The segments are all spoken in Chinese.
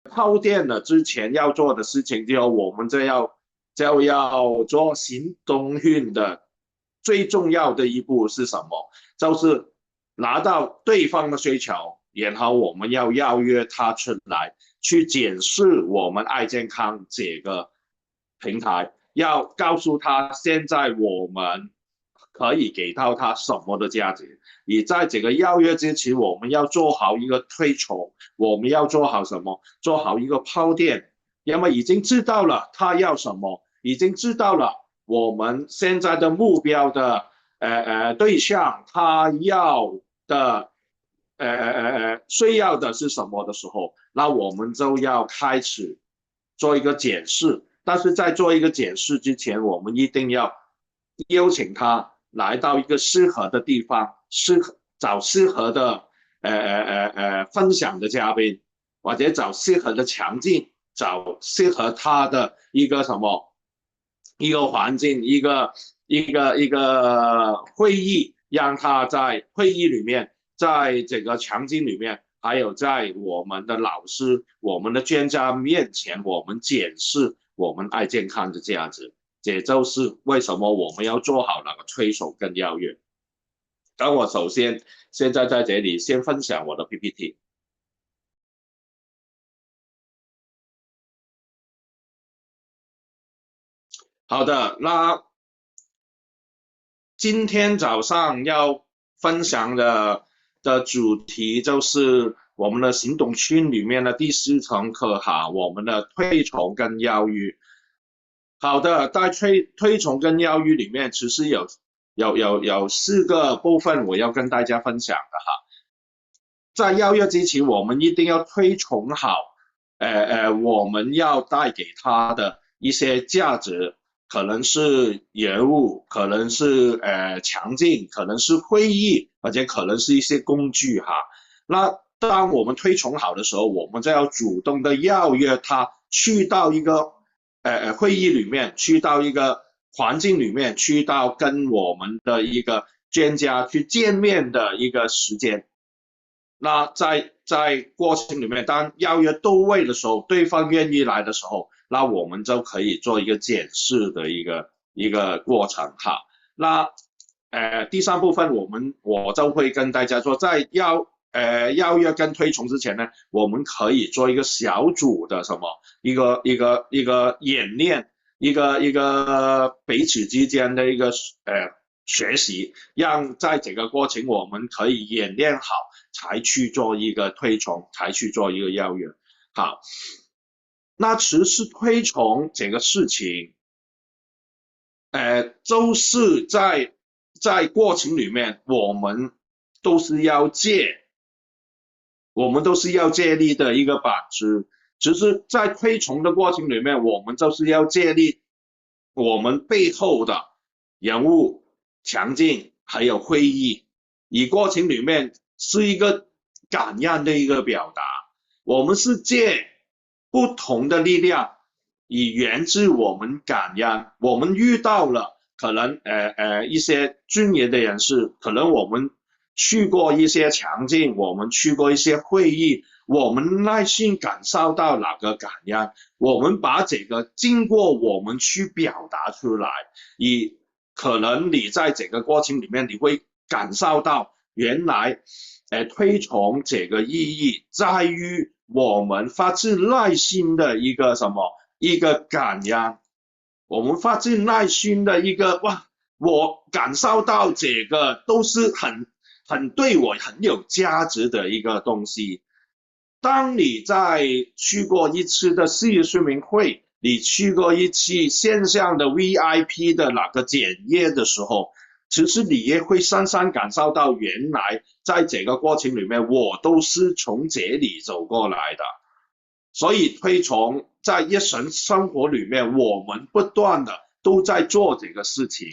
耗电了之前要做的事情，我们就要做行动运的最重要的一步是什么？就是拿到对方的需求，然后我们要邀约他出来去检视我们爱健康这个平台，要告诉他现在我们可以给到他什么的价值。你在这个邀约之前，我们要做好一个推崇，我们要做好什么？做好一个铺垫，因为已经知道了他要什么，已经知道了我们现在的目标的对象他要的需要的是什么的时候，那我们就要开始做一个检视。但是在做一个检视之前，我们一定要邀请他来到一个适合的地方，找适合的分享的嘉宾，或者找适合的场景，找适合他的一个什么一个环境，一个会议，让他在会议里面，在这个场景里面，还有在我们的老师、我们的专家面前，我们检视我们爱健康的价值。这就是为什么我们要做好那个推手跟邀约。那我首先现在在这里先分享我的 PPT。好的，那今天早上要分享的主题就是我们的行动群里面的第4堂课哈，我们的推崇跟邀约。好的，在推崇跟邀约里面，其实有4个部分我要跟大家分享的哈。在邀约之前，我们一定要推崇好，我们要带给他的一些价值，可能是人物，可能是场景，可能是会议，或者可能是一些工具哈。那当我们推崇好的时候，我们就要主动的邀约他去到一个会议里面，去到一个环境里面，去到跟我们的一个专家去见面的一个时间。那在过程里面，当邀约到位的时候，对方愿意来的时候，那我们就可以做一个检视的一个过程哈。那第3部分我就会跟大家说，在邀约跟推崇之前呢，我们可以做一个小组的什么一个演练，一个彼此之间的一个学习，让在这个过程我们可以演练好，才去做一个推崇，才去做一个邀约。好，那其实推崇这个事情，就是在过程里面，都是要我们都是要建立的一个本质。只是在推崇的过程里面，我们就是要建立我们背后的人物、场景还有会议，以过程里面是一个感恩的一个表达。我们是借不同的力量，以源自我们感恩。我们遇到了可能一些专业的人士，可能我们去过一些场景，我们去过一些会议，我们耐心感受到哪个感恩，我们把这个经过我们去表达出来，可能你在这个过程里面，你会感受到原来推崇这个意义在于我们发自内心的一个什么一个感恩，我们发自内心的一个哇，我感受到这个都是很对我很有价值的一个东西。当你在去过一次的事业说明会，你去过一次线上的 VIP 的哪个检验的时候，其实你也会深深感受到，原来在这个过程里面，我都是从这里走过来的。所以推崇在日常生活里面，我们不断的都在做这个事情，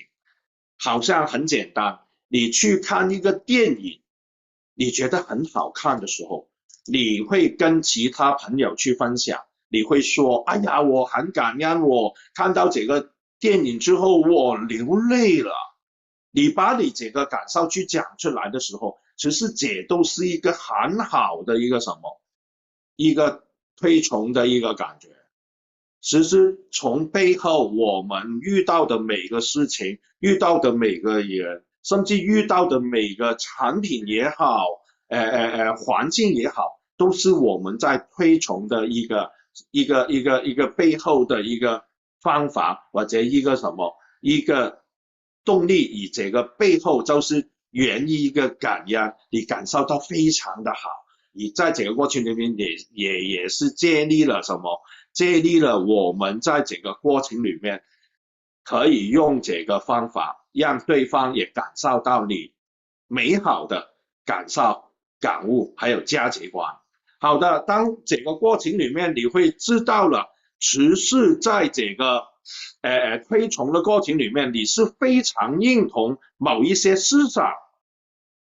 好像很简单。你去看一个电影，你觉得很好看的时候，你会跟其他朋友去分享，你会说：“哎呀，我很感恩，我看到这个电影之后，我流泪了。”你把你这个感受去讲出来的时候，其实这都是一个很好的一个什么，一个推崇的一个感觉。其实从背后我们遇到的每个事情，遇到的每个人，甚至遇到的每个产品也好，环境也好，都是我们在推崇的一个背后的一个方法，或者一个什么一个动力，以这个背后就是源于一个感恩，你感受到非常的好。你在这个过程里面也是建立了什么？建立了我们在这个过程里面可以用这个方法，让对方也感受到你美好的感受、感悟还有价值观。好的，当这个过程里面你会知道了，其实在这个推崇的过程里面，你是非常认同某一些思想、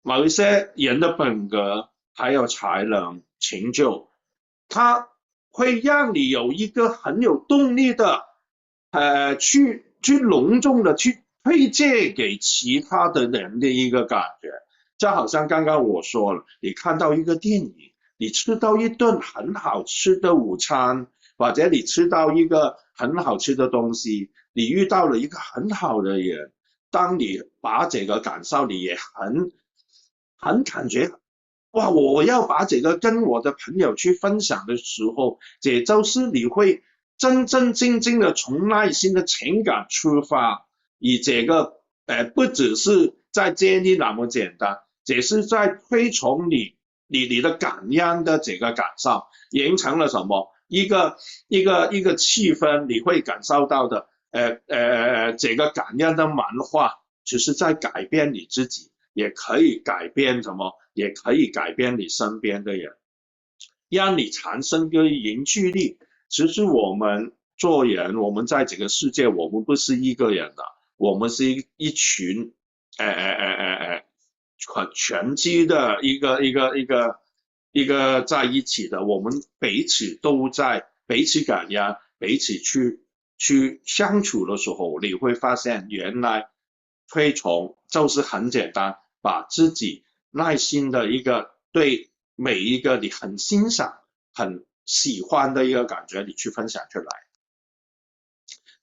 某一些人的本格。还有才能成就，它会让你有一个很有动力的，去隆重的去推荐给其他的人的一个感觉。就好像刚刚我说了，你看到一个电影，你吃到一顿很好吃的午餐，或者你吃到一个很好吃的东西，你遇到了一个很好的人，当你把这个感受，你也很感觉。哇，我要把这个跟我的朋友去分享的时候，这就是你会真真正正的从内心的情感出发，以这个不只是在建立那么简单，也是在推崇你的感恩的这个感受，形成了什么一个气氛，你会感受到的这个感恩的文化，只是在改变你自己。也可以改变什么？也可以改变你身边的人，让你产生个凝聚力。其实我们做人，我们在这个世界，我们不是一个人的，我们是一群，全机的一个在一起的，我们彼此都在彼此感恩，彼此去相处的时候，你会发现原来推崇就是很简单，把自己内心的一个对每一个你很欣赏、很喜欢的一个感觉，你去分享出来。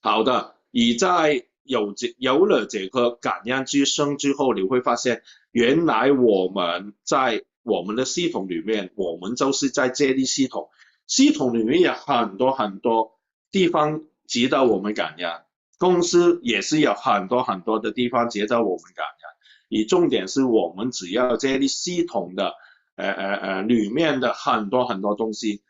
好的，你在有了这个感恩之声之后，你会发现，原来我们在我们的系统里面，我们就是在建立系统，系统里面有很多很多地方值得我们感恩，公司也是有很多很多的地方值得我们感恩。以重点是我们只要建立系统的，里面的很多很多东西，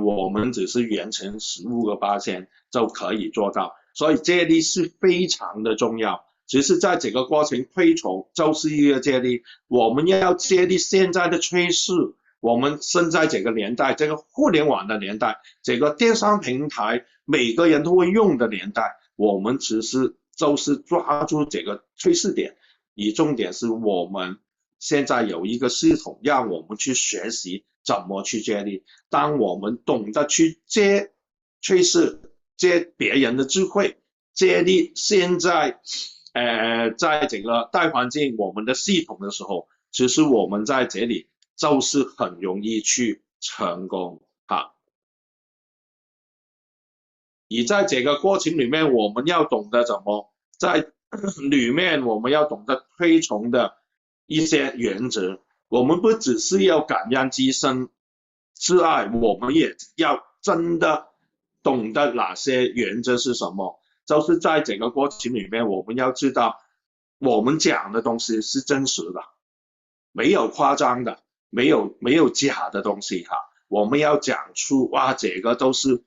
我们只是完成15%就可以做到。所以接力是非常的重要。只是在这个过程推崇就是一个接力，我们要接力现在的趋势。我们生在这个年代，这个互联网的年代，这个电商平台每个人都会用的年代，我们只是就是抓住这个趋势点。以重点是我们现在有一个系统，让我们去学习怎么去接力。当我们懂得去接趋势，接别人的智慧，接力现在在这个大环境我们的系统的时候，其实我们在这里就是很容易去成功哈。而在这个过程里面，我们要懂得怎么在里面，我们要懂得推崇的一些原则。我们不只是要感恩之身之外，我们也要真的懂得哪些原则是什么。就是在这个过程里面，我们要知道我们讲的东西是真实的，没有夸张的，没有假的东西哈。我们要讲出哇，这个都是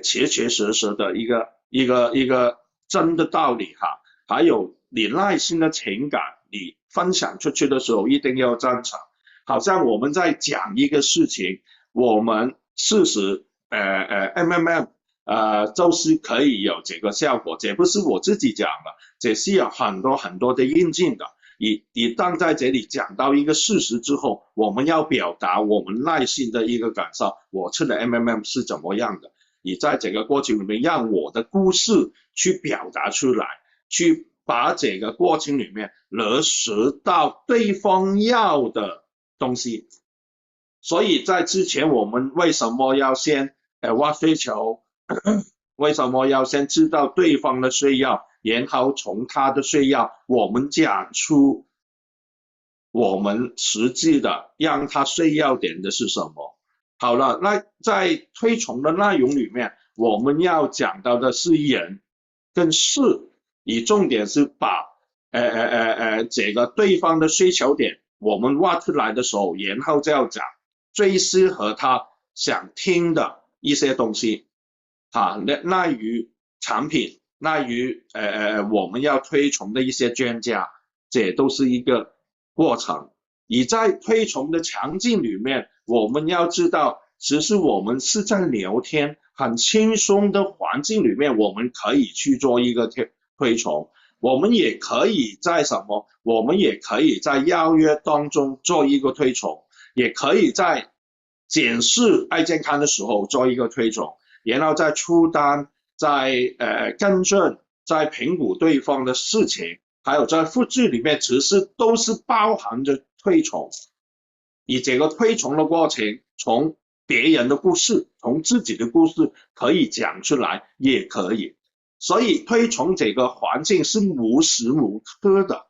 切切实实的一个真的道理哈。还有你内心的情感，你分享出去的时候一定要真诚。好像我们在讲一个事情，我们事实MMM就是可以有这个效果，这不是我自己讲的，这是有很多很多的印证的。你当在这里讲到一个事实之后，我们要表达我们内心的一个感受，我吃的 MMM 是怎么样的。你在这个过程里面，让我的故事去表达出来，去把这个过程里面落实到对方要的东西。所以在之前我们为什么要先挖需求，为什么要先知道对方的需要，然后从他的需要，我们讲出我们实际的让他需要点的是什么。好了，那在推崇的内容里面，我们要讲到的是人跟事，以重点是把这个对方的需求点我们挖出来的时候，然后就要讲最适合他想听的一些东西那于产品，那于我们要推崇的一些专家，这都是一个过程。而在推崇的场景里面，我们要知道，其实我们是在聊天，很轻松的环境里面，我们可以去做一个推崇。我们也可以在什么？我们也可以在邀约当中做一个推崇，也可以在检视爱健康的时候做一个推崇，然后再出单，在更正，在评估对方的事情，还有在复制里面，其实都是包含着推崇。以这个推崇的过程，从别人的故事，从自己的故事可以讲出来，也可以。所以推崇这个环境是无时无刻的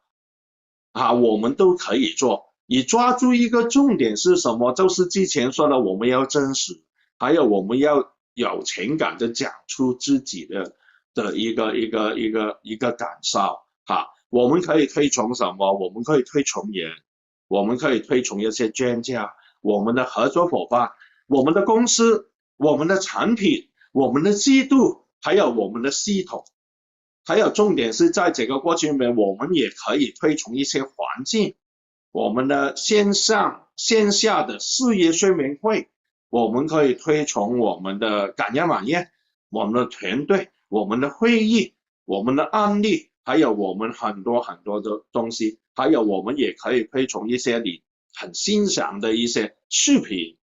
我们都可以做。你抓住一个重点是什么？就是之前说的，我们要真实，还有我们要有情感的讲出自己的一个感受我们可以推崇什么？我们可以推崇人，我们可以推崇一些专家，我们的合作伙伴，我们的公司，我们的产品，我们的制度，还有我们的系统。还有重点是在这个过程里面，我们也可以推崇一些环境，我们的线上线下的事业说明会，我们可以推崇我们的感恩晚宴，我们的团队，我们的会议，我们的案例，还有我们很多很多的东西，还有我们也可以推崇一些你很欣赏的一些视频，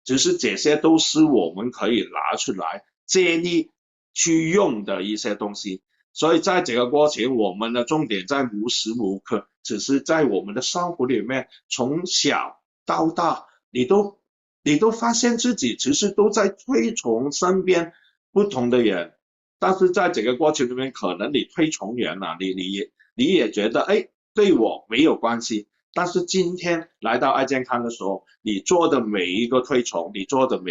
其实这些都是我们可以拿出来借力去用的一些东西。所以在这个过程，我们的重点在无时无刻，只是在我们的生活里面，从小到大，你都发现自己其实都在推崇身边不同的人，但是在这个过程里面，可能你推崇人你也觉得对我没有关系，但是今天来到爱健康的时候，你做的每一个推崇，你做的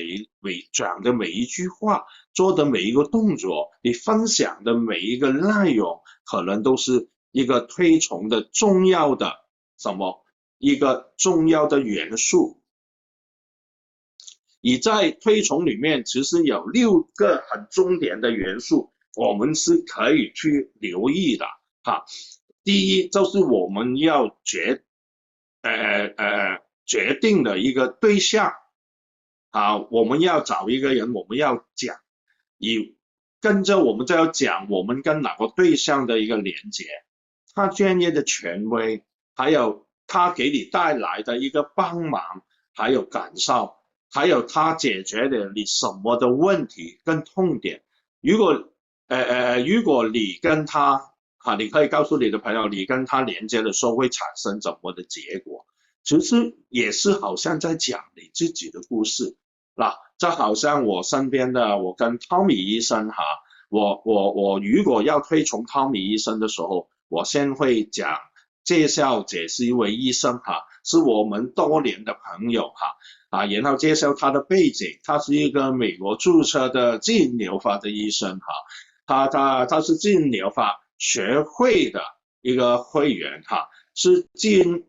讲的每一句话，做的每一个动作，你分享的每一个内容，可能都是一个推崇的重要的一个重要的元素。而在推崇里面，其实有6个很重点的元素，我们是可以去留意的第一就是我们要决定的一个对象我们要找一个人，我们要讲，跟着我们就要讲我们跟哪个对象的一个连接，他专业的权威，还有他给你带来的一个帮忙，还有感受，还有他解决了你什么的问题跟痛点。如果你跟他你可以告诉你的朋友，你跟他连接的时候会产生怎么的结果，其实也是好像在讲你自己的故事。就好像我身边的我跟汤米医生我如果要推崇汤米医生的时候，我先会介绍这是一位医生是我们多年的朋友然后介绍他的背景，他是一个美国注册的自然疗法的医生他是自然疗法学会的一个会员是自然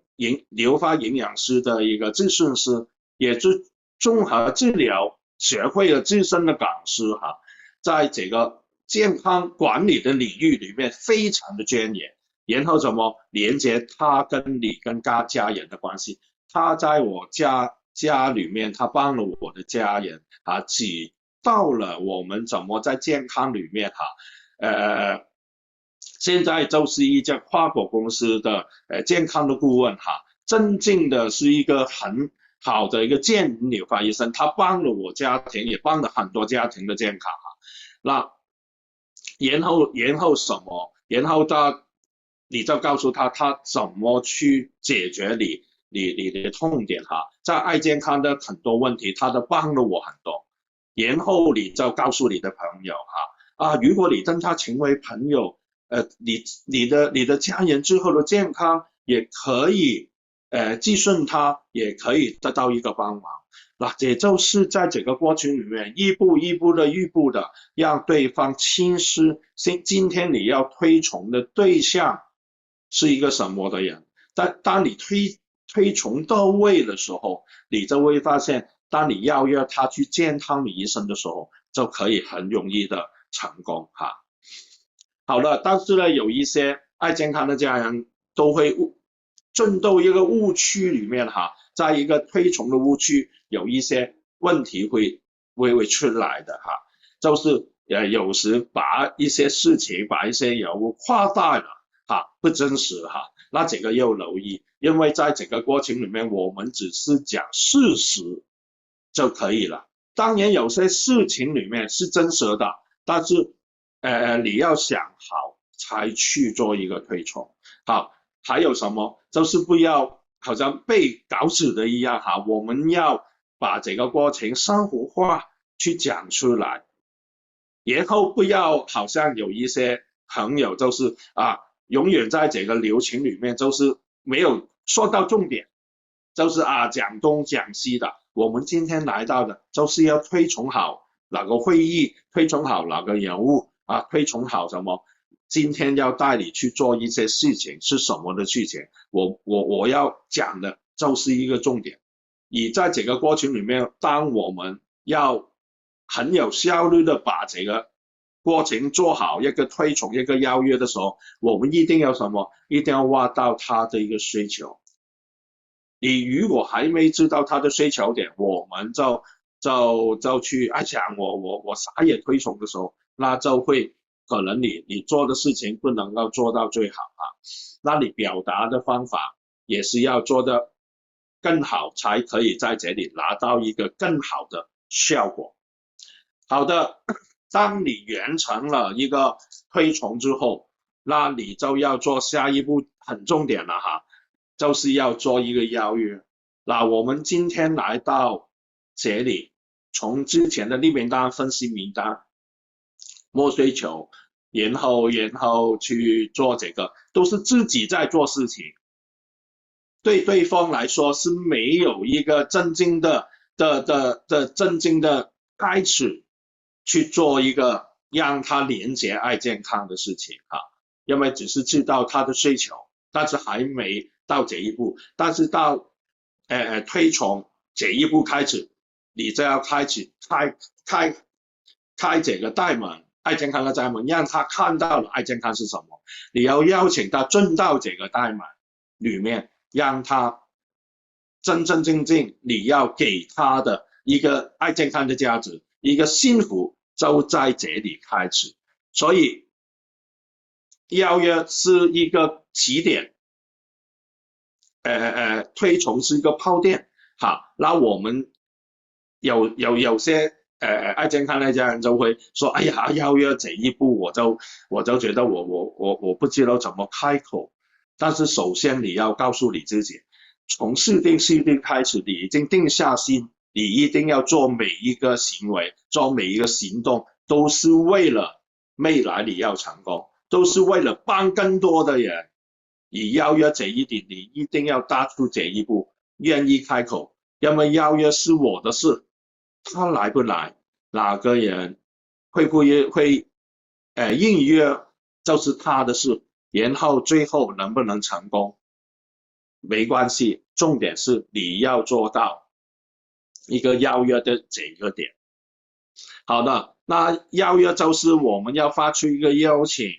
疗法营养师的一个咨询师，也是综合治疗学会了资深的讲师在这个健康管理的领域里面非常的专业。然后怎么连接他跟你跟家人的关系，他在我家里面，他帮了我的家人指到了我们怎么在健康里面现在就是一家跨国公司的健康的顾问真正的是一个很好的一个健康疗法医生，他帮了我家庭，也帮了很多家庭的健康然后什么？然后你就告诉他怎么去解决你的痛点在爱健康的很多问题，他都帮了我很多。然后你就告诉你的朋友如果你跟他成为朋友，你的家人之后的健康也可以寄顺他，也可以得到一个帮忙。那也就是在这个过程里面一步一步的让对方清晰今天你要推崇的对象是一个什么的人。但当你推崇到位的时候，你就会发现当你邀约他去见汤米医生的时候，就可以很容易的成功好了，但是呢，有一些爱健康的家人都会进到一个误区里面在一个推崇的误区，有一些问题会出来的就是有时把一些事情把一些人物夸大了不真实那这个要留意，因为在这个过程里面我们只是讲事实就可以了。当然有些事情里面是真实的，但是你要想好才去做一个推崇。好，还有什么就是不要好像被搞死的一样我们要把这个过程生活化去讲出来，然后不要好像有一些朋友就是永远在这个流程里面就是没有说到重点，就是讲东讲西的。我们今天来到的就是要推崇好哪个会议，推崇好哪个人物推崇好什么，今天要带你去做一些事情是什么的事情，我要讲的就是一个重点。而在这个过程里面，当我们要很有效率的把这个过程做好，一个推崇一个邀约的时候，我们一定要什么？一定要挖到他的一个需求。你如果还没知道他的需求点，我们就去讲我啥也推崇的时候，那就会可能你做的事情不能够做到最好那你表达的方法也是要做得更好，才可以在这里拿到一个更好的效果。好的，当你完成了一个推崇之后，那你就要做下一步很重点了就是要做一个邀约。那我们今天来到这里，从之前的列名单、分析名单、摸需求，然后去做这个，都是自己在做事情。对对方来说是没有一个真正的开始去做一个让他连接爱健康的事情因为只是知道他的需求，但是还没到这一步。但是到推崇这一步开始，你就要开始开这个大门，爱健康的大门，让他看到了爱健康是什么。你要邀请他进到这个大门里面，让他真正你要给他的一个爱健康的价值，一个幸福就在这里开始。所以邀约是一个起点，推崇是一个泡垫那我们有些爱健康的家人就会说，哎呀，邀约这一步我就觉得我不知道怎么开口。但是首先你要告诉你自己，从设定开始，你已经定下心，你一定要做每一个行为，做每一个行动，都是为了未来你要成功，都是为了帮更多的人。以邀约这一点，你一定要踏出这一步，愿意开口，因为邀约是我的事，他来不来，哪个人会应约，就是他的事。然后最后能不能成功没关系，重点是你要做到一个邀约的这个点。好的，那邀约就是我们要发出一个邀请，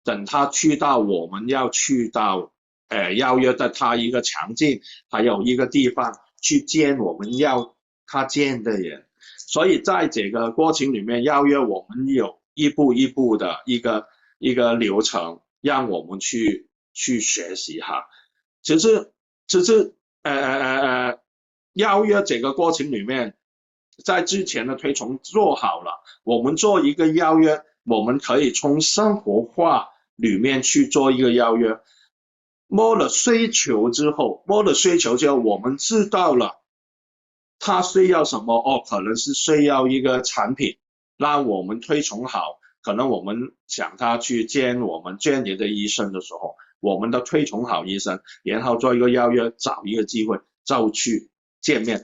等他去到我们要去到邀约的他一个场景，还有一个地方去见我们要他见的人。所以在这个过程里面，邀约我们有一步一步的一个流程，让我们去学习其实邀约这个过程里面，在之前的推崇做好了，我们做一个邀约，我们可以从生活化里面去做一个邀约。摸了需求之后，我们知道了他需要什么？哦，可能是需要一个产品，让我们推崇好。可能我们想他去见我们专业的医生的时候，我们都推崇好医生，然后做一个邀约，找一个机会就去见面。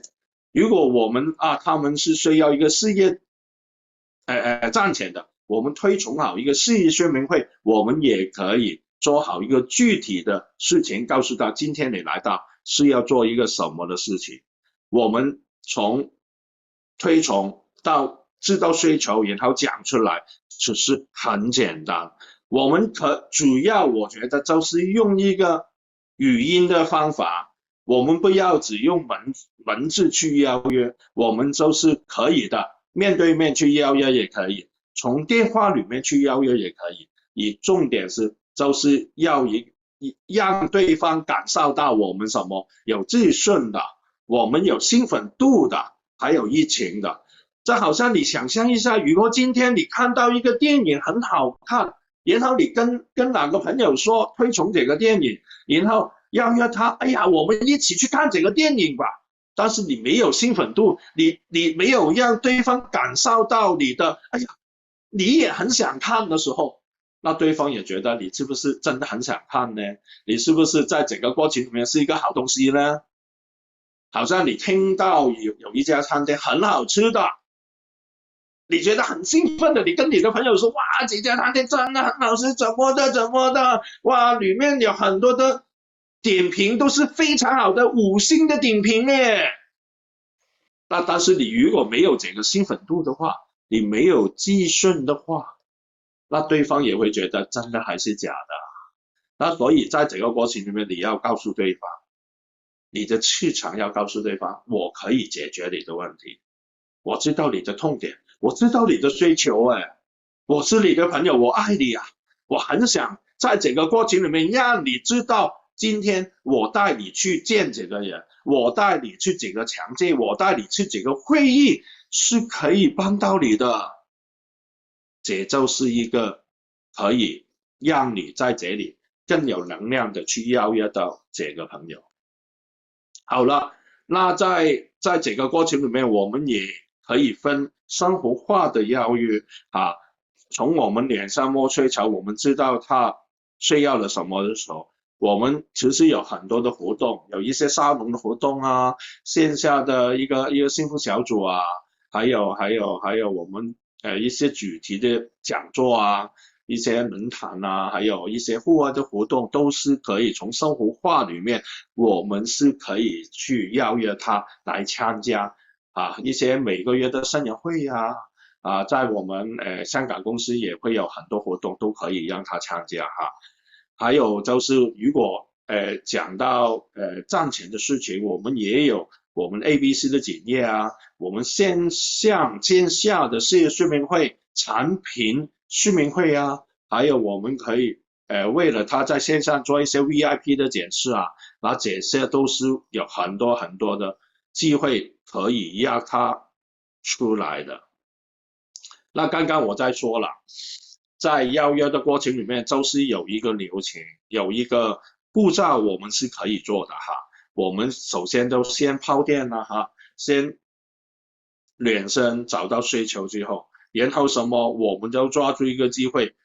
如果我们他们是需要一个事业赚钱的，我们推崇好一个事业说明会，我们也可以做好一个具体的事情，告诉他今天你来到是要做一个什么的事情。我们从推崇到知道需求，然后讲出来，只是很简单。我们主要我觉得就是用一个语音的方法，我们不要只用文字去邀约，我们就是可以的，面对面去邀约也可以，从电话里面去邀约也可以。重点是就是要让对方感受到我们什么有自信的，我们有兴奋度的，还有热情的。这好像你想象一下，如果今天你看到一个电影很好看，然后你跟哪个朋友说推崇这个电影，然后邀约他，哎呀，我们一起去看这个电影吧。但是你没有兴奋度，你没有让对方感受到你的，哎呀，你也很想看的时候，那对方也觉得你是不是真的很想看呢？你是不是在整个过程里面是一个好东西呢？好像你听到有一家餐厅很好吃的，你觉得很兴奋的，你跟你的朋友说，哇，这家餐厅真的很好吃，怎么的，哇，里面有很多的点评都是非常好的5星的点评耶。但是你如果没有这个兴奋度的话，你没有自信的话，那对方也会觉得真的还是假的。那所以在整个过程里面，你要告诉对方，你的市场要告诉对方，我可以解决你的问题，我知道你的痛点，我知道你的需求，我是你的朋友，我爱你啊，我很想在整个过程里面让你知道，今天我带你去见这个人，我带你去这个场地，我带你去这个会议是可以帮到你的。这就是一个可以让你在这里更有能量的去邀约到这个朋友。好了，那在这个过程里面，我们也可以分生活化的邀约啊。从我们脸上摸吹潮，我们知道他需要了什么的时候，我们其实有很多的活动，有一些沙龙的活动啊，线下的一个幸福小组啊，还有我们一些主题的讲座啊，一些论坛啊，还有一些户外的活动，都是可以从生活化里面，我们是可以去邀约他来参加啊，一些每个月的生日会啊。在我们香港公司也会有很多活动，都可以让他参加哈。还有就是如果讲到赚钱的事情，我们也有我们 ABC 的检验啊，我们线下的事业说明会、产品说明会啊，还有我们可以为了他在线上做一些 VIP 的检视啊，那这些都是有很多很多的机会可以让他出来的。那刚刚我在说了，在邀约的过程里面，就是有一个流程，有一个步骤，我们是可以做的哈。我们首先都先泡店了哈，先量身找到需求之后，然后什么，我们就抓住一个机会，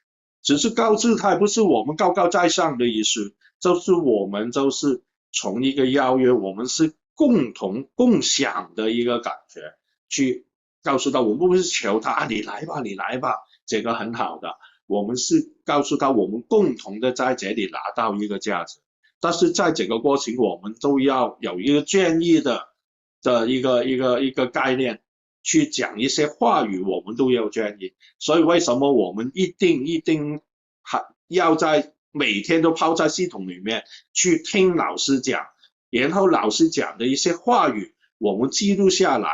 只是高姿态，不是我们高高在上的意思，就是我们就是从一个邀约，我们是共同共享的一个感觉去。告诉他，我们不是求他你来吧，你来吧，这个很好的。我们是告诉他，我们共同的在这里拿到一个价值。但是在整个过程，我们都要有一个专业的一个概念去讲一些话语，我们都要专业。所以为什么我们一定还要在每天都泡在系统里面去听老师讲，然后老师讲的一些话语，我们记录下来。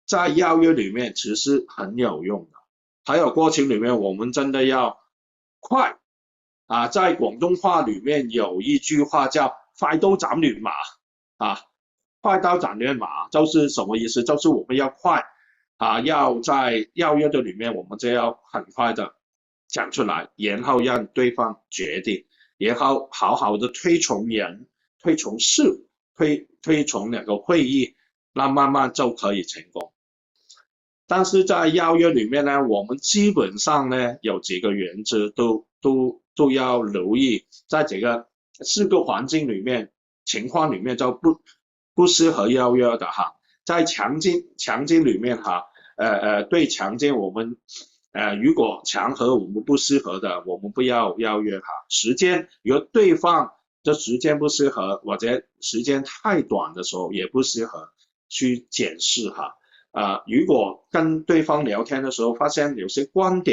在邀約裏面其實很有用的，還有過程裏面我們真的要快啊！在廣東話裏面有一句話叫快刀斬亂麻啊，快刀斬亂麻就是什麼意思？就是我們要快啊，要在邀約的裏面我們就要很快的講出來，然後讓對方決定，然後好好的推崇人、推崇事、推崇那個會議。那慢慢就可以成功。但是在邀约里面呢，我们基本上呢有几个原则都要留意，在这个4个环境里面情况里面就不适合邀约的哈。在强奸里面哈，对强奸我们如果强和我们不适合的，我们不要邀约哈。时间如果对方的时间不适合，或者时间太短的时候也不适合去检视哈。如果跟对方聊天的时候发现有些观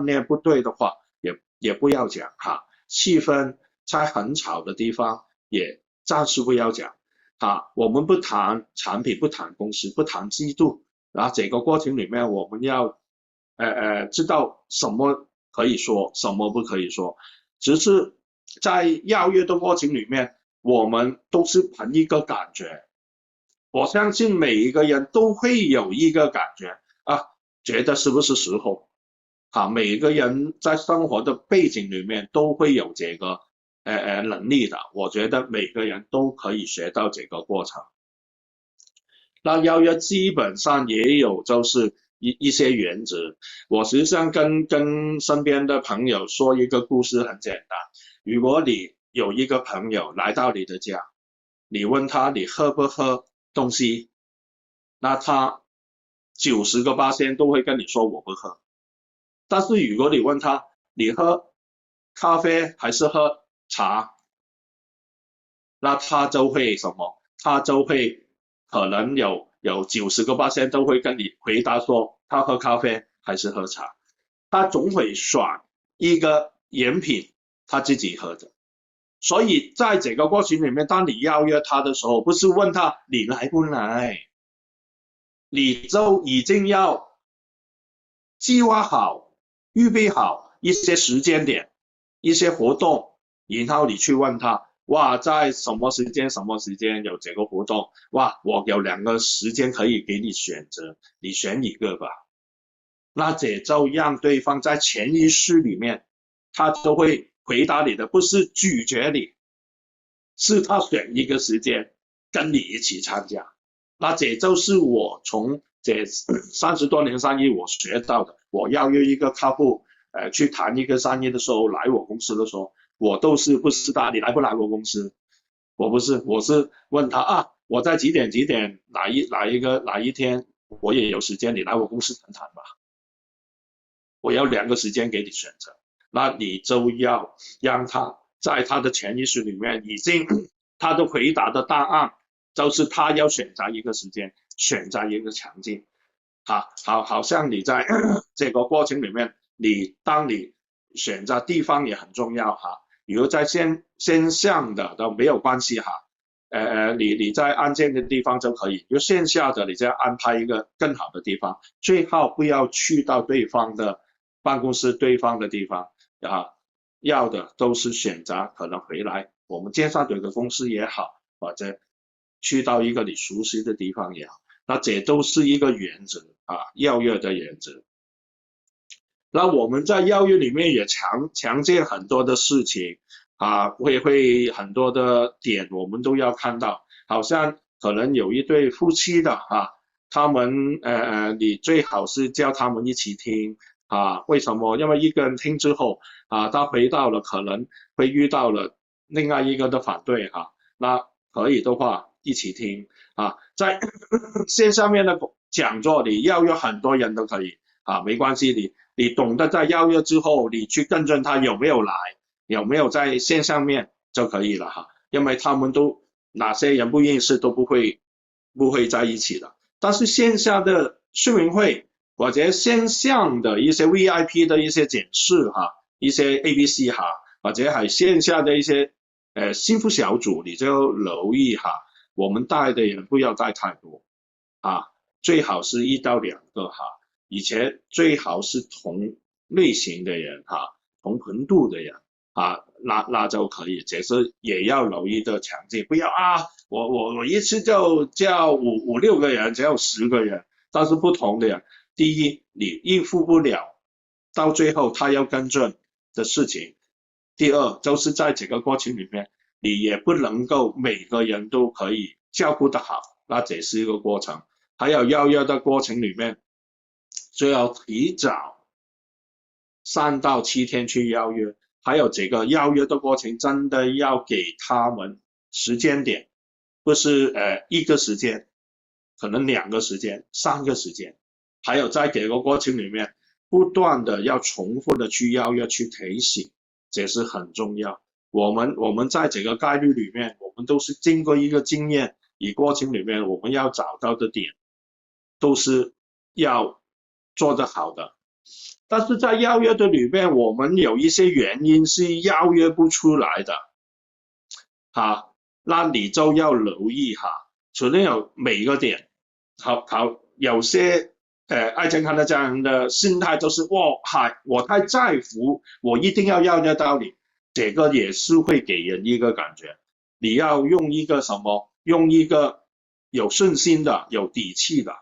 念不对的话，也不要讲哈。气氛在很吵的地方也暂时不要讲哈。我们不谈产品，不谈公司，不谈制度，然后这个过程里面我们要知道什么可以说，什么不可以说。只是在邀约的过程里面，我们都是凭一个感觉。我相信每一个人都会有一个感觉啊，觉得是不是时候啊？每一个人在生活的背景里面都会有这个能力的，我觉得每个人都可以学到这个过程。那邀约基本上也有就是一些原则，我实际上跟身边的朋友说一个故事很简单，如果你有一个朋友来到你的家，你问他你喝不喝东西，那他90%都会跟你说我不喝。但是如果你问他你喝咖啡还是喝茶，那他就会什么？他就会可能有90%都会跟你回答说他喝咖啡还是喝茶，他总会选一个饮品他自己喝的。所以在这个过程里面，当你邀约他的时候，不是问他你来不来，你就已经要计划好、预备好一些时间点、一些活动，然后你去问他，哇，在什么时间有这个活动，哇，我有2个时间可以给你选择，你选一个吧。那这就让对方在潜意识里面，他就会回答你的，不是拒绝你，是他选一个时间跟你一起参加。那这就是我从这30多年生意我学到的。我邀约一个客户去谈一个生意的时候，来我公司的时候，我都是不是他你来不来我公司，我不是，我是问他啊，我在几点哪一天我也有时间，你来我公司谈谈吧。我有2个时间给你选择，那你就要让他在他的潜意识里面已经他的回答的答案就是他要选择一个时间，选择一个场景。好像你在这个过程里面，当你选择地方也很重要哈。如果在线上的都没有关系哈，你在安静的地方就可以，就线下的你就要安排一个更好的地方，最好不要去到对方的办公室、对方的地方啊。要的都是选择可能回来我们尖沙咀的公司也好，或者去到一个你熟悉的地方也好，那这都是一个原则啊，邀约的原则。那我们在邀约里面也常见很多的事情啊，会很多的点我们都要看到，好像可能有一对夫妻的啊，他们你最好是叫他们一起听啊。为什么？因为一个人听之后啊，他回到了可能会遇到了另外一个的反对哈。那可以的话一起听啊，在线上面的讲座你邀约很多人都可以啊，没关系，你懂得在邀约之后，你去跟踪他有没有来，有没有在线上面就可以了哈。因为他们都哪些人不认识都不会在一起的。但是线下的说明会或者线上的一些 VIP 的一些展示哈，一些 ABC 哈，或者係线下的一些幸福小組，你就留意哈，我們帶的人不要帶太多啊，最好是1到2個哈，而且最好是同類型的人哈，同頻度的人啊，那就可以，這是也要留意的場景，不要啊，我一次就叫5、6個人，只有10個人，但是不同的人，第一你應付不了，到最後他要跟進的事情。第二就是在這個過程裡面，你也不能夠每個人都可以照顧得好，那这是一个过程。还有邀约的过程里面，就要提早3到7天去邀约，还有这个邀约的过程真的要给他们时间点，不是一个时间，可能2个时间、3个时间，还有在这个过程里面不断的要重复的去邀约去提醒，这是很重要。我们在这个概率里面，我们都是经过一个经验，过程里面我们要找到的点都是要做得好的。但是在邀约的里面，我们有一些原因是邀约不出来的，那你就要留意除了有每个点，有些爱健康的这样的心态就是我太在乎，我一定要邀约到你，这个也是会给人一个感觉，你要用一个什么，用一个有信心的、有底气的，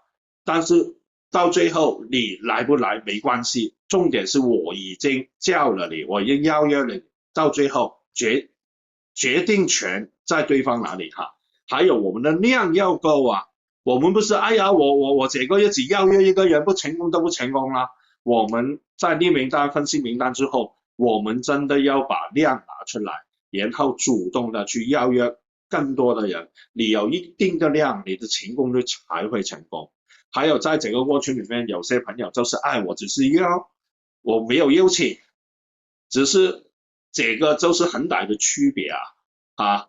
但是到最后你来不来没关系，重点是我已经叫了你，我已经邀约了你，到最后决定权在对方哪里还有我们的量要够我们不是我这个月只邀约一个人，不成功都不成功啦。我们在列名单、分析名单之后，我们真的要把量拿出来，然后主动的去邀约更多的人，你有一定的量，你的成功率才会成功。还有在整个过程里面，有些朋友就是我只是我没有邀请，只是这个就是很大的区别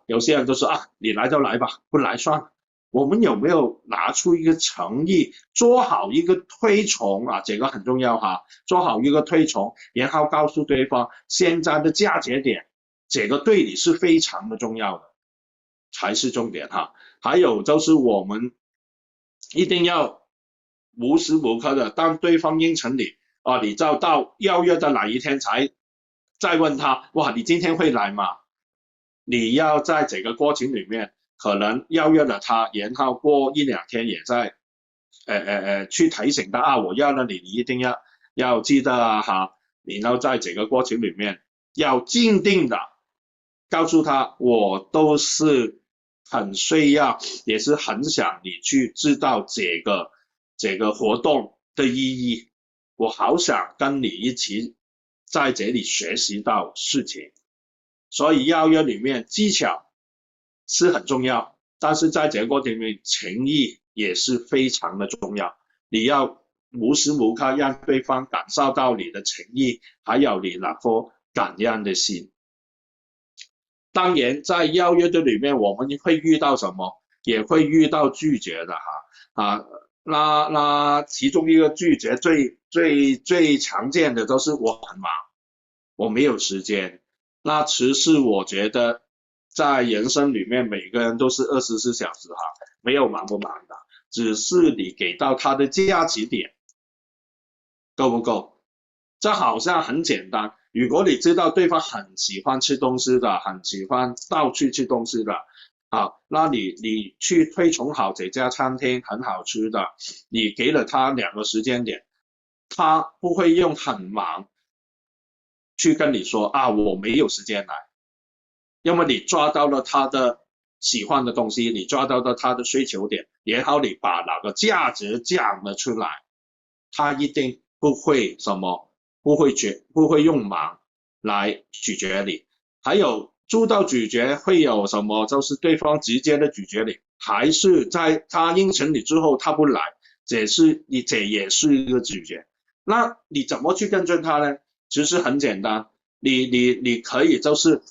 有些人就说你来就来吧，不来算了。我们有没有拿出一个诚意，做好一个推崇这个很重要做好一个推崇，然后告诉对方现在的价节点，这个对你是非常的重要的，才是重点还有就是我们一定要无时无刻的，当对方应承你你就到邀约的哪一天才再问他，你今天会来吗？你要在这个过程里面可能邀约了他，然后过1-2天也在去提醒他我邀了你，你一定要记得然后在这个过程里面要坚定的告诉他，我都是很需要，也是很想你去知道这个活动的意义，我好想跟你一起在这里学习到事情。所以邀约里面技巧是很重要，但是在这个过程里面诚意也是非常的重要，你要无时无刻让对方感受到你的诚意，还有你那颗感恩的心。当然在邀约的里面我们会遇到什么，也会遇到拒绝的那其中一个拒绝最常见的都是我很忙，我没有时间。那其实我觉得在人生里面每个人都是24小时没有忙不忙的，只是你给到他的价值点够不够。这好像很简单，如果你知道对方很喜欢吃东西的，很喜欢到处吃东西的那你去推崇好这家餐厅很好吃的，你给了他2个时间点，他不会用很忙去跟你说我没有时间来，因为你抓到了他的喜欢的东西，你抓到了他的需求点，然后你把那个价值讲了出来，他一定不会不会用忙来拒绝你。还有做到拒绝会有什么，就是对方直接的拒绝你，还是在他应承你之后他不来，这也是一个拒绝。那你怎么去跟进他呢？其实很简单，你可以就是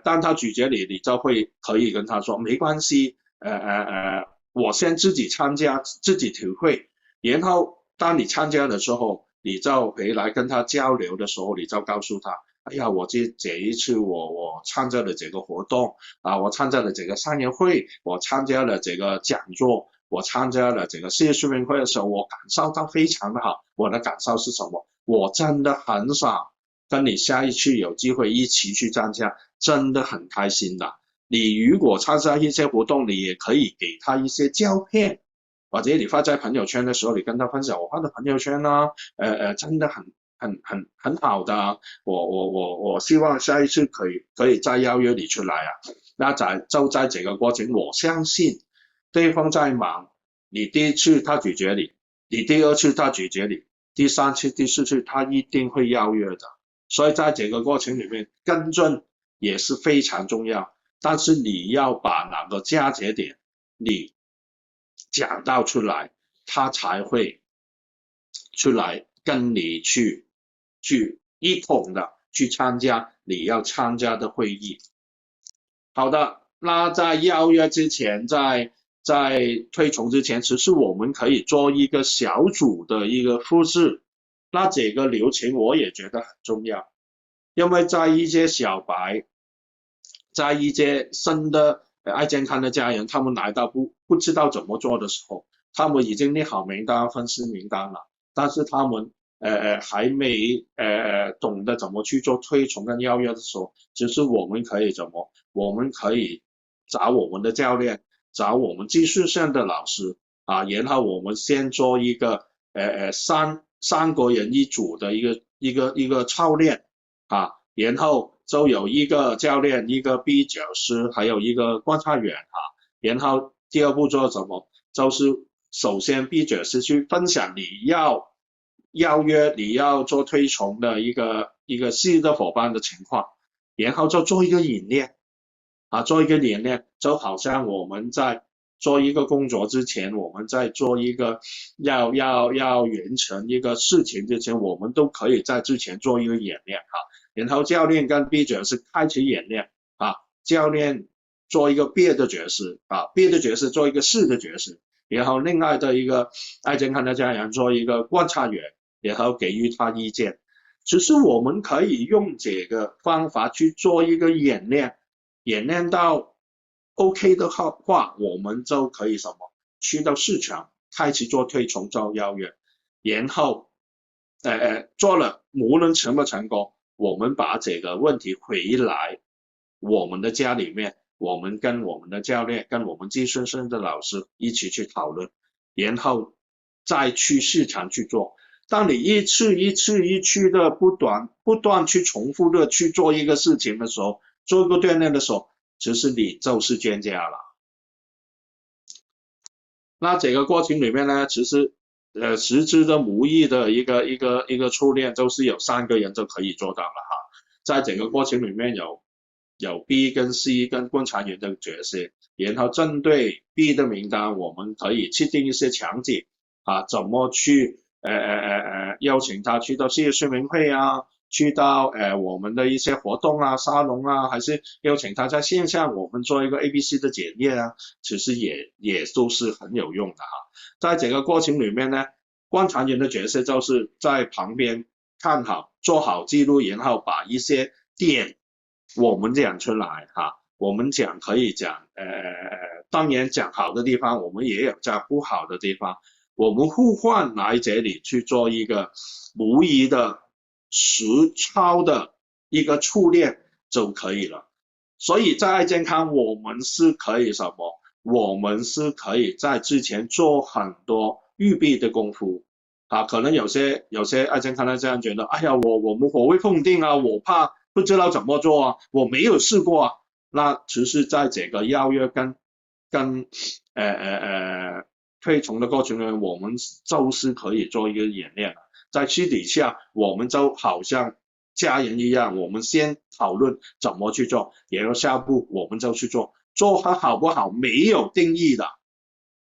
当他拒绝你，你就可以跟他说没关系，我先自己参加，自己体会，然后当你参加的时候，你就回来跟他交流的时候，你就告诉他，我这一次我参加了这个活动我参加了这个商业会，我参加了这个讲座，我参加了这个事业说明会的时候，我感受到非常的好。我的感受是什么？我真的很想跟你下一次有机会一起去参加，真的很开心的。你如果参加一些活动，你也可以给他一些照片，或者你发在朋友圈的时候，你跟他分享我发的朋友圈真的很好的，我希望下一次可以再邀约你出来那就在这个过程，我相信对方在忙，你第一次他拒绝你，你第二次他拒绝你，第三次、第四次他一定会邀约的。所以在这个过程里面，跟进也是非常重要。但是你要把哪个佳节点你讲到出来，他才会出来跟你去一同的去参加你要参加的会议。好的，那在邀约之前，在推崇之前，其实我们可以做一个小组的一个复制。那这个流程我也觉得很重要，因为在一些小白，在一些新的爱健康的家人，他们来到不知道怎么做的时候，他们已经列好名单、分析名单了，但是他们还没懂得怎么去做推崇跟邀约的时候，其实我们可以我们可以找我们的教练，找我们技术线的老师啊，然后我们先做一个三个人一组的一个操练啊，然后就有一个教练，一个 B 讲师，还有一个观察员啊，然后第二步做什么？就是首先 B 讲师去分享你要邀约你要做推崇的一个新的伙伴的情况，然后就做一个演练啊，做一个演练，就好像我们在做一个工作之前，我们在做一个要完成一个事情之前，我们都可以在之前做一个演练啊。然后教练跟 B 角色开启演练啊，教练做一个 B 的角色啊 ，B 的角色做一个C的角色，然后另外的一个爱健康的家人做一个观察员，然后给予他意见。其实我们可以用这个方法去做一个演练，演练到 OK 的话，我们就可以什么去到市场开始做推崇做邀约，然后做了无论成不成功，我们把这个问题回来我们的家里面，我们跟我们的教练跟我们技术生的老师一起去讨论，然后再去市场去做。当你一次的不断去重复的去做一个事情的时候，做一个锻炼的时候，其实你就是专家了。那这个过程里面呢，其实实质的模拟的一个初练，就是有3个人就可以做到了哈。在整个过程里面有 B 跟 C 跟观察员的角色，然后针对 B 的名单，我们可以设定一些场景啊，怎么去邀请他去到事业说明会啊，去到我们的一些活动啊、沙龙啊，还是邀请他在线上我们做一个 ABC 的检验啊，其实也都是很有用的哈。在整个过程里面呢，观察员的角色就是在旁边看好、做好记录，然后把一些点我们讲出来哈。我们讲可以讲当然讲好的地方，我们也有讲不好的地方。我们互换来这里去做一个模拟的实操的一个初练就可以了。所以在爱健康，我们是可以什么？我们是可以在之前做很多预备的功夫啊。可能有些爱健康的这样觉得，哎呀，我们火会碰定啊，我怕不知道怎么做啊，我没有试过啊。那其实在这个邀约跟推崇的过程中，我们就是可以做一个演练了。在私底下，我们就好像家人一样，我们先讨论怎么去做，然后下步我们就去做。做它好不好没有定义的，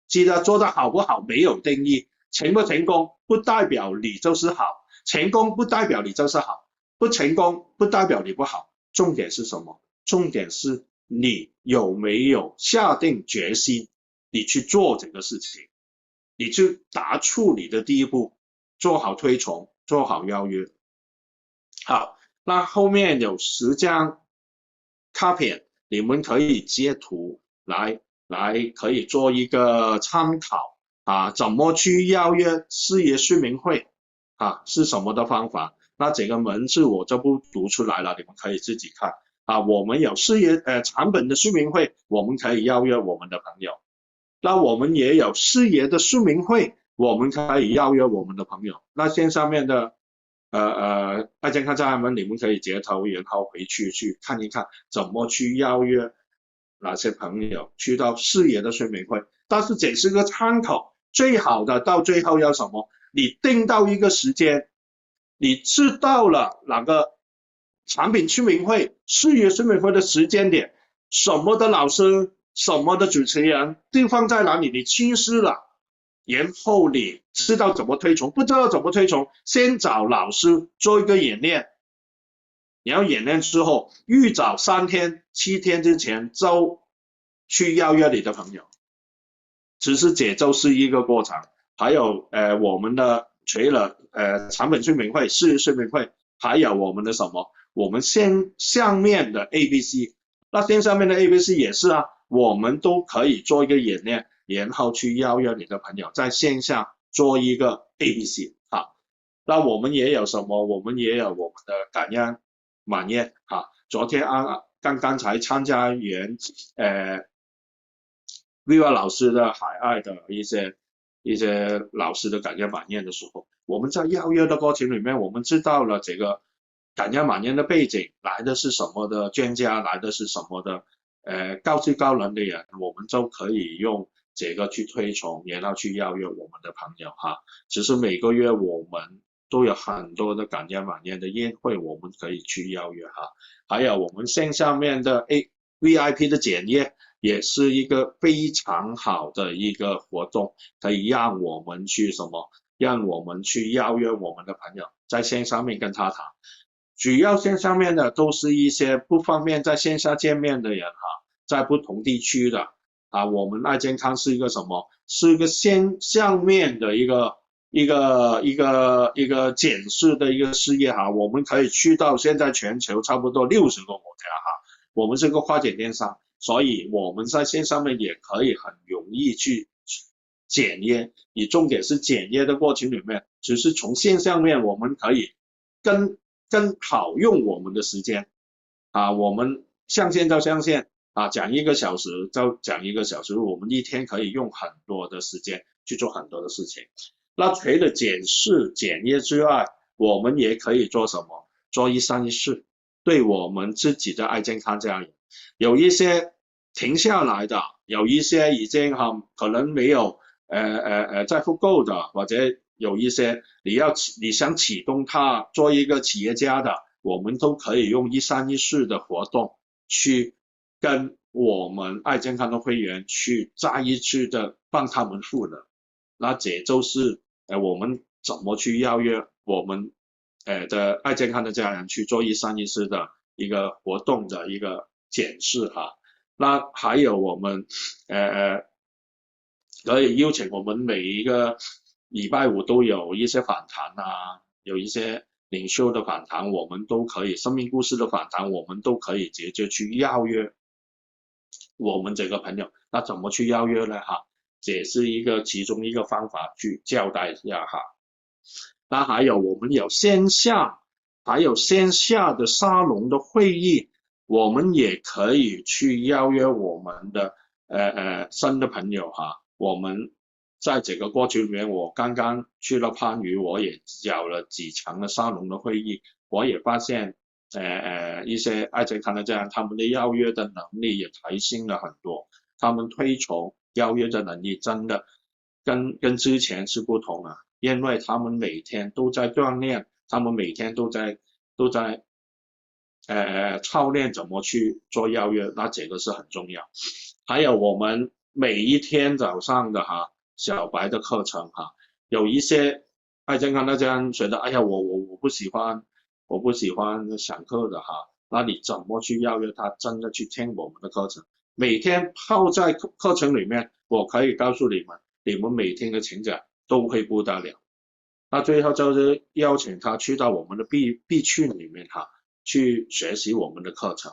记得做得好不好没有定义，成不成功不代表你就是好，成功不代表你就是好，不成功不代表你不好。重点是什么？重点是你有没有下定决心，你去做这个事情，你就打出你的第一步，做好推崇，做好邀约。好，那后面有10张卡片，你们可以截图来可以做一个参考啊，怎么去邀约事业说明会啊，是什么的方法？那这个文字我就不读出来了，你们可以自己看啊。我们有事业产品的说明会，我们可以邀约我们的朋友。那我们也有事业的说明会，我们可以邀约我们的朋友。那线上面的爱健康家人们，你们可以截图，然后回去看一看怎么去邀约哪些朋友去到事业的说明会。但是这是个参考，最好的到最后要什么？你定到一个时间，你知道了哪个产品说明会、事业说明会的时间点，什么的老师、什么的主持人，地方在哪里，你清晰了，然后你知道怎么推崇，不知道怎么推崇，先找老师做一个演练，然后演练之后，预早3天、7天之前就去邀约你的朋友。其实这就是一个过程。还有我们的除了产品说明会、事业说明会，还有我们的什么？我们线上面的 ABC， 那线上面的 ABC 也是啊，我们都可以做一个演练，然后去邀约你的朋友在线下做一个 ABC 啊。那我们也有什么？我们也有我们的感恩晚宴啊。昨天刚才参加完Viva 老师的海外的一些老师的感恩晚宴的时候，我们在邀约的过程里面，我们知道了这个感恩晚宴的背景，来的是什么的专家，来的是什么的高知高能的人，我们就可以用这个去推崇，然后去邀约我们的朋友哈。其实每个月我们都有很多的感恩晚宴的宴会，我们可以去邀约哈。还有我们线上面的VIP 的检验，也是一个非常好的一个活动，可以让我们去什么？让我们去邀约我们的朋友在线上面跟他谈。主要线上面的都是一些不方便在线下见面的人哈，在不同地区的啊，我们爱健康是一个什么？是一个线上面的一个检视的一个事业哈，我们可以去到现在全球差不多60个国家哈，我们是个跨境电商，所以我们在线上面也可以很容易去检验，你重点是检验的过程里面，只是从线上面我们可以更好用我们的时间啊，我们上线就上线啊，讲1个小时就讲1个小时，我们一天可以用很多的时间去做很多的事情。那除了检视检验之外，我们也可以做什么？做1、3、1、4，对我们自己的爱健康家人，有一些停下来的，有一些已经可能没有再复购的，或者有一些你想启动它做一个企业家的，我们都可以用1、3、1、4的活动去跟我们爱健康的会员去再一次的帮他们赋能。那这就是我们怎么去邀约我们的爱健康的家人去做1、3、1、4的一个活动的一个检视哈。那还有我们可以邀请我们每一个礼拜5都有一些访谈啊，有一些领袖的访谈，我们都可以生命故事的访谈，我们都可以直接去邀约我们这个朋友。那怎么去邀约呢哈？这是其中一个方法去交代一下哈。那还有我们有线下还有线下的沙龙的会议，我们也可以去邀约我们的新的朋友哈。我们在这个过程里面，我刚刚去了番禺，我也有了几场的沙龙的会议，我也发现一些爱健康的家人，他们的邀约的能力也提升了很多，他们推崇邀约的能力真的跟之前是不同了，因为他们每天都在锻炼，他们每天都在操练怎么去做邀约，那这个是很重要。还有我们每一天早上的小白的课程有一些爱健康的家人觉得哎呀我不喜欢上课的那你怎么去邀约他真的去听我们的课程？每天泡在课程里面，我可以告诉你们，你们每天的成长都会不得了。那最后就是邀请他去到我们的 B 群里面去学习我们的课程。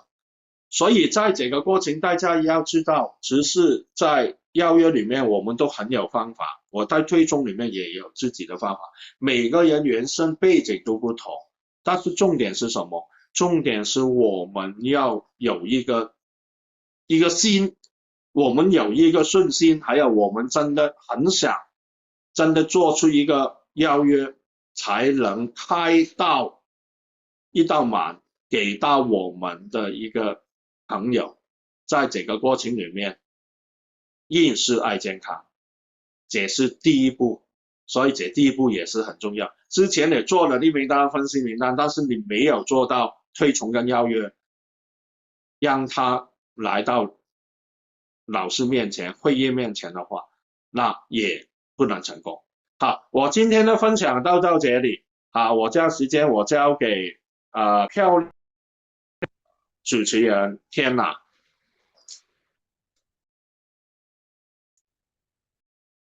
所以在这个过程，大家要知道，只是在邀约里面，我们都很有方法。我在推崇里面也有自己的方法，每个人原生背景都不同，但是重点是什么？重点是我们要有一个心，我们有一个信心，还有我们真的很想，真的做出一个邀约，才能开到一道门给到我们的一个朋友。在这个过程里面，认识爱健康，这是第一步，所以这第一步也是很重要。之前你做了利名单、分析名单，但是你没有做到推崇跟邀约，让他来到老师面前、会议面前的话，那也不能成功。好，我今天的分享到这里，我将时间我交给漂亮主持人天娜。